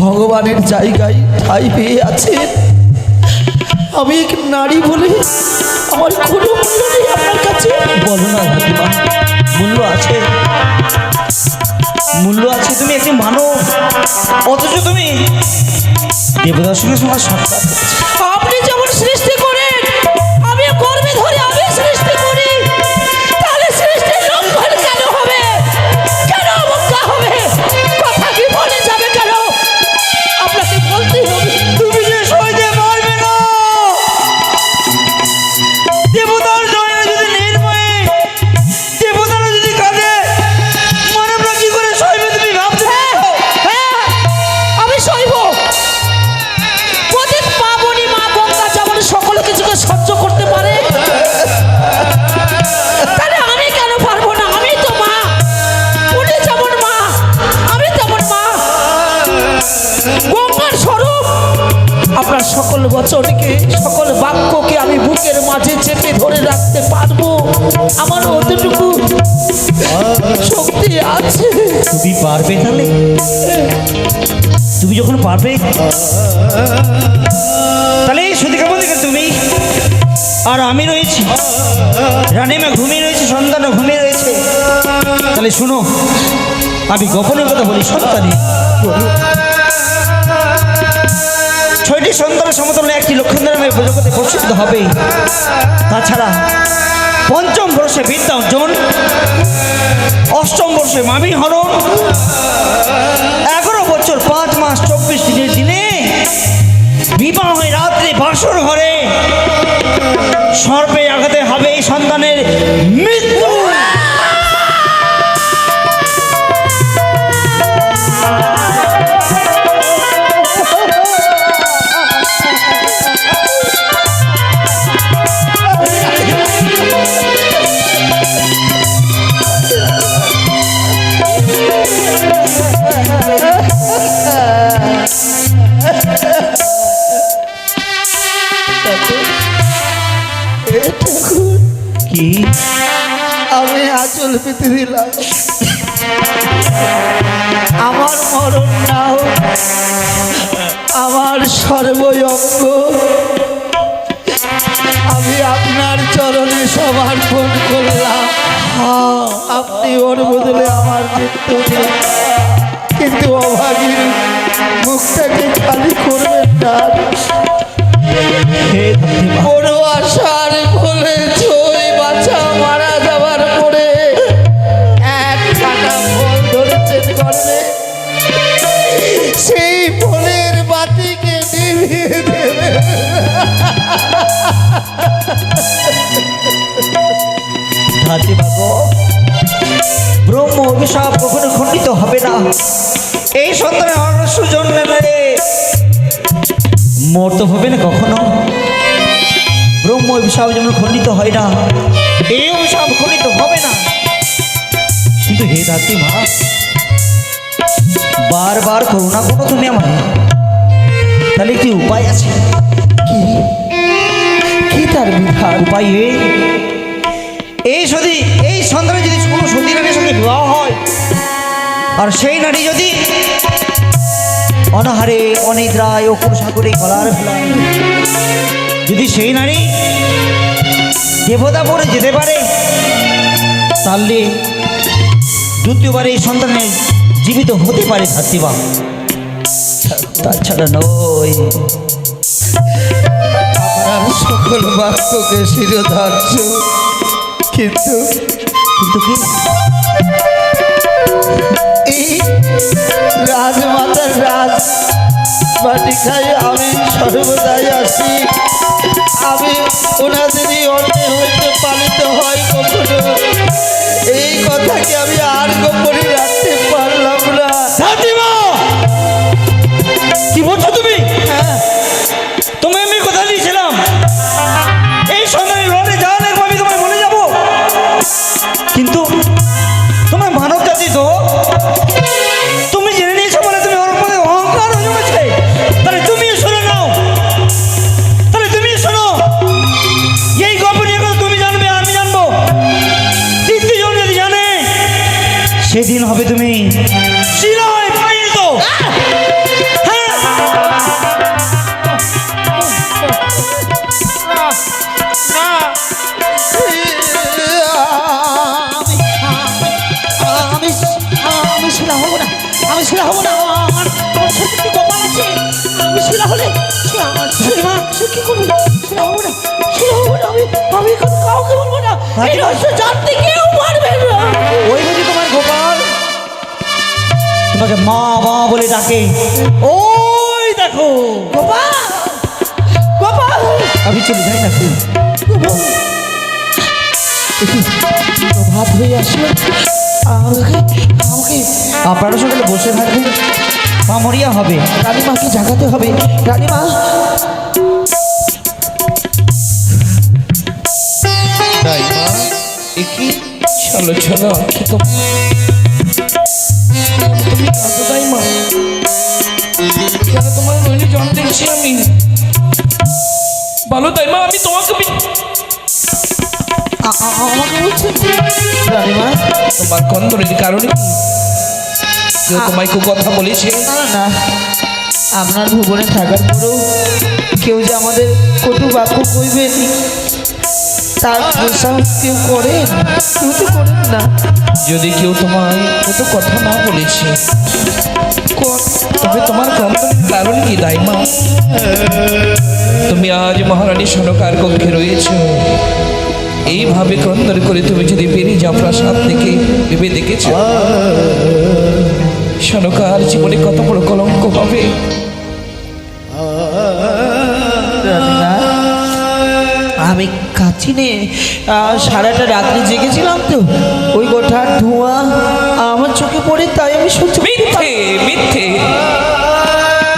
ভগবানের জায়গায় ঠাঁই পেয়ে আছেন। আমি এক নারী বলে আমার কোনো মূল্য নেই আপনার কাছে। বলো না ধাতিমা, মূল্য আছে, মূল্য আছে। তুমি একটি মানব, অথচ তুমি দেবতার সঙ্গে তোমার সাক্ষাৎ। আপনি যেমন সৃষ্টি করেন, আমি কর্মে ধরে আমি সৃষ্টি করি, তাহলে সৃষ্টির লঙ্ঘন কেন হবে, কেন অবজ্ঞা হবে, কথা কি বলে যাবে কেন? আপনাকে বলতেই হবে। তুমি যে সইতে পারবে না, দেবতার জয় যদি নির্ময়ে, দেবতারা যদি কাঁদে, মানবরা কি করে সইবে তুমি ভাবতে পারো? হ্যাঁ, আমি সইব। পতিত পাবনী মা গঙ্গা যেমন সকল কিছুকে সহ্য করতে পারে, তাহলে আমি কেন পারবো না? আমি তো মা, উনি যেমন মা আমি তেমন মা। গঙ্গার স্বরূপ আপনার সকল বচনকে, সকল বাক্যকে আমি বুকের মাঝে চেপে ধরে রাখতে পারবো। আমার অতটুকু শক্তি আছে। তুমি পারবে তাহলে? তুমি যখন পারবে তাহলে সুদিকা বন্দিকে তুমি আর আমি রয়েছি, রানীমা ঘুমিয়ে রয়েছে, সন্তানও ঘুমিয়ে রয়েছে। তাহলে শুনো, আমি গোপনের কথা বলি। সন্তানই 6টি সন্তানের সমতুল্য একটি লক্ষণ নামে জগতে প্রসিদ্ধ হবে। তাছাড়া 5ম বর্ষে বিদ্যা অর্জন, 8ম বর্ষে মামি হরণ, 11 বছর 5 মাস 24 দিনের দিনে বিবাহ হয়ে রাত্রে বাসর ঘরে সর্পে আঘাতে হবে এই সন্তানের মৃত্যু। কি আমি আঁচল পেতে দিলাম, আমার মরণ না হোক, আমার সর্বঙ্গ আমি আপনার চরণে সমর্পণ করলাম। আপনি ওর বদলে আমার মৃত্যু দিন, কিন্তু অভাগীর মুখটাকে খালি করবেন না। বড় আশার বলে ছই বাচ্চা মারা যাওয়ার পরে এক কাটা ফল ধরেছেন গর্বে, সেই ফলের বাতিকে নিভিয়ে দেবে। ব্রহ্ম অভিশাপ কখনো খণ্ডিত হবে না। এই সন্তানের অনস্য জন্মে মরতে হবে না কখনো। ব্রহ্ম অভিশাপ যেমন খণ্ডিত হয় না, এই অভিশাপ খণ্ডিত হবে না। কিন্তু হে ধাত্রী মা, বারবার করুণা করো তুমি আমার, তাহলে কি উপায় আছে? কি কি তার বিধান? উপায় এই যদি এই সন্তানের যদি কোনো সতী নারীর সঙ্গে বিবাহ হয়, আর সেই নারী যদি অনাহারে অনিদ্রায় অকুর সাগরে গলার ফেলায়, যদি সেই নারী দেবতা পরে যেতে পারে, তাহলে দ্বিতীয়বার এই সন্তানের জীবিত হতে পারে ধাত্রীবা, তাছাড়া নয়। আপনার সকল বাক্যকে শিরোধার্য, কিন্তু কিন্তু কি এই রাজমাতার রাজ বাটি খাই আমি সর্বদাই আসি, আমি ওনাদেরই অন্যে হইতে পালিত হয় কখনো। এই কথাকে আমি আর গোপনে রাখতে পারলাম না। কি বলছো তুমি? তোমায় আমি কথা দিয়েছিলাম শিলায় পরিণত। হ্যাঁ। আমি শিলা হব না, আমি শিলা হব না। আমার আমার ছোট একটি কপাল আছে, আমি শিলা হলে সে কি করবে? শিলা হব না, শিলা হব না। আমি এখন কাউকে বলবো না, এই রহস্য জানতে কেউ পারবে না। ওই বুঝি তোমার গোপাল তোমাকে মা মা বলে ডাকে। ওই দেখো গোপাল, গোপাল, আমি চলে যাই না তুই। ভাত হয়ে আসলো। আমাকে আপনারা সকালে বসে থাকবেন, মা মরিয়া হবে। রানীমাকে জাগাতে হবে। রানীমা, চলো চলো কি তো তুমি কাঁদো দাইমা, কেন তোমার নইলে জল দেখছি আমি। বলো দাইমা, আমি তোমাকে আমাকে বলছেন রানীমা? তোমার কন্দরের কারণে কেউ তোমায় খুব কথা বলেছে? না, আপনার ভুবনে থাকার পরেও কেউ যে আমাদের কটু বাক্য কইবেন তার দুঃসাহস কেউ করেন? কেউ তো করেন না। যদি কেউ তোমায় কত কথা না বলেছে, তবে তোমার কন্দরের কারণ কি দাইমা? তুমি আজ মহারানী সনকার কক্ষে রয়েছো, এইভাবে কন্দর করে তুমি যদি বেরিয়ে যাও প্রাসাদ থেকে, ভেবে দেখেছ সনকার জীবনে কত বড় কলঙ্ক হবে? আমি কাচিনে সারাটা রাত্রি জেগেছিলাম তো, ওই গোটার ধোঁয়া আমার চোখে পড়ে, তাই আমি সহ্য করতে মিথ্যে পারি- মিথ্যে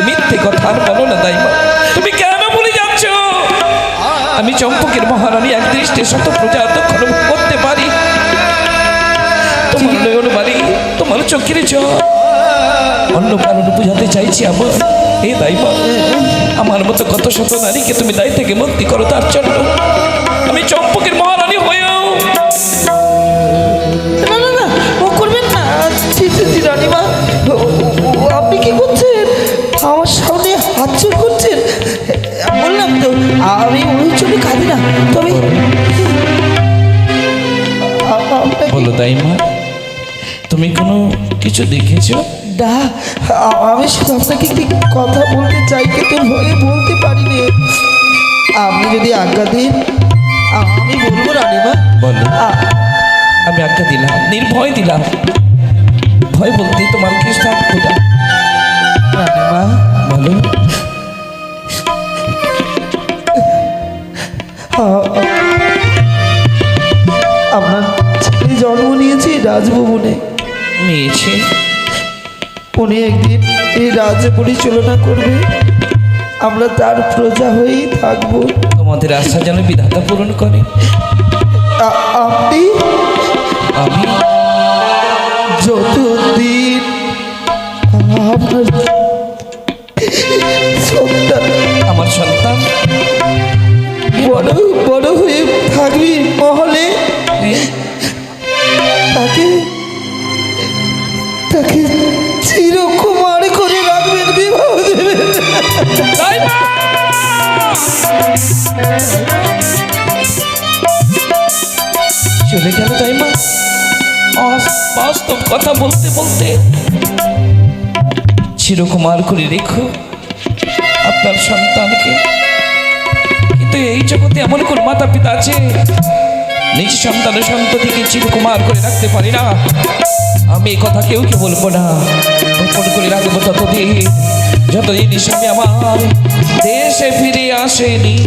মিথ্যে কথা আর বলো না দাইমা। তুমি কেন ভুলে যাচ্ছ আমি চম্পকের মহারানী এক দৃষ্টে শত প্রজা দক্ষণ করতে পারি? তোমার নয়ন বাড়ি, তোমার চোখের জল অন্য কারণ বোঝাতে চাইছি আমার। এ দাইমা, আমার মতো কত শত নারীকে তুমি দায় থেকে মুক্তি করো, তার জন্য আমি চম্পকের মহারানী হয়েও না না না, ও করবেন না। রানীমা, আপনি কি করছেন? আমার সামনে হাত জোর করছেন। বললাম তো আমি ওই জন্য কাঁদি না, তবে বলো দাইমা, তুমি কোনো কিছু দেখেছো? না, আমি শুধু আপনাকে একটি কথা বলতে চাই, কিন্তু ভয়ে বলতে পারিনি। আপনি যদি আজ্ঞা দিন আমি বলবো রানীমা। বলো। আমি আজ্ঞা দিলাম, নির্ভয় দিলাম। ভয় বলতে তোমার কি সাধ্য? রানীমা, বলো। আপনার ছেলে জন্ম নিয়েছে রাজভবনে। নিয়েছে? উনি একদিন এই রাজ্য পরিচালনা করবে, আমরা তার প্রজা হয়েই থাকবো। তোমাদের আশা যেন বিধাতা পূরণ করে। আপনি আমি যতদিন আপনার সন্তান আমার সন্তান বড় বড় হয়ে থাকবি মহলে, তাকে তাকে চিরকুমার করে রাখবেন, বিবাহ দেবেন। দাইমা! চলে গেল দাইমা বাস্তব কথা বলতে বলতে। চিরকুমার করে রেখো আপনার সন্তানকে। কিন্তু এই জগতে এমন কোন মাতা পিতা আছে নিজ সন্তানের সন্ততিকে চিরকুমার করে রাখতে পারি না? আমি এই কথা কেউ বলবো না, গোপন করে রাখবো ততদিন যতদিন স্বামী আমার দেশে ফিরে আসেনি।